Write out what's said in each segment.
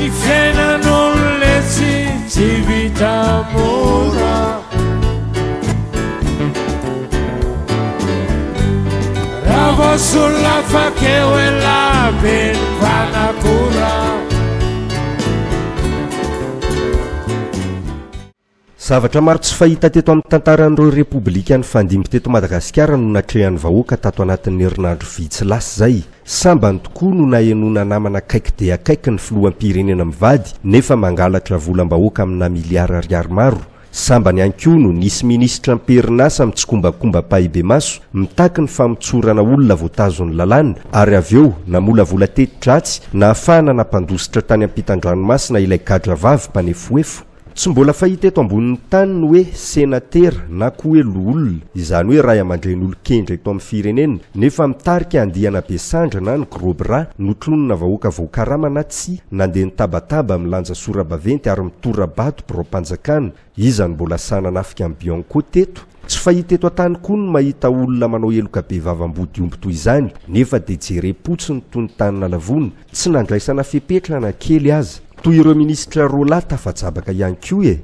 Ny fiainan'olona tsy vita mora, raha voasolona fakeo ela beny mpanakora. Zavatra maro tsy fahita teto amin'ny tantaran'ireo repoblikan'ny fandimby teto Madagasikara no natrehan'ny vahoaka tato anatin'ny herinandro vitsy lasa zay. Sambany tokoa no nahenona namana akaiky dia akaiky ny filoham-pirenena mivady nefa mangalatra volam-bahoaka amina miliara ariary maro. Sambany ihany koa no nisy minisitra am-perinasa mitsokombakomba-pahibe maso mitaky ny famotsorana olona voatazon'ny lalàna ary avy eo namolavola teti-dratsy na ahafahana nampandositra tany ampitan-dranomasina ilay gadra vavy mpanefoefo. Tsy mbola fahita eto ambonin'ny tany no hoe senatera na koa elo olona, izany hoe ray aman-dren'olon-kendra eto amin'ny firenena, nefa mitarika andihana Besandra na ny Grobra notlonina vahoaka voakarama na tsy nandeha nitabataba milanja sora-baventy ary mitorabato biro-panjakana. Izany mbola sananafika amin'ny Bianco teto. Tsy fahita eto an-tany koa no mahita olona manao eloka be vavambody omby toy izany, nefa dia jerepotsiny toy ny tanina lavona, tsy nandraisana fepetra na kely aza. Toy ireo ministra Rola tafajabaka ihany koa e.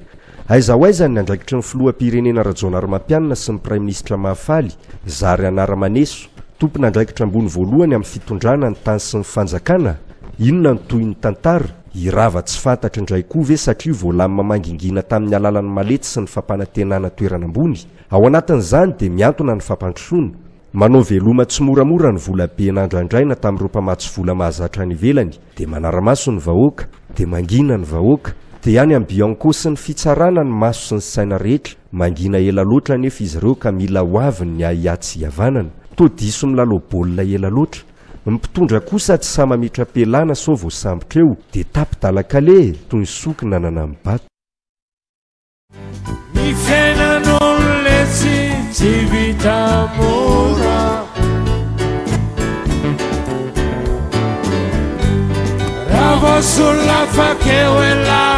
Aiza ho aiza ny andraikitry ny filoham-pirenena Rajaonarimampianina sy ny praiminisitra Mahafaly, Zary Anaramaneso, tompona andraikitra ambony voalohany amin'ny fitondrana ny tany sy ny fanjakana. Inona ny toy ny tantara? Irava tsy fantatra indray koa ve satria voalamina mangingina tamin'ny alalan'ny malety sy ny fampanantenana toerana ambony. Ao anatin'izany dia miantona ny fampandrosoana. Manao veloma tsy moramora ny vola be nandraindraina tamin'ireo mpamatsy vola mahazatra ny ivelany, dia manaramaso ny vahoaka, dia mangina ny vahoaka, dia any amin'ny Bianco sy ny fitsarana ny maso sy ny saina rehetra, mangina ela loatra nefa izy ireo ka mila hoaviny ny ahiatsy hiavanana. To diso milalao baolina ela loatra. Ny mpitondra kosa tsy sama mitra-pelana sao vao sambotra eo, dia tapi-dalakale toy ny soky nanana amin'ny bato. Ny fiainan'olona tsy vita mora, raha voasolona fakeo ela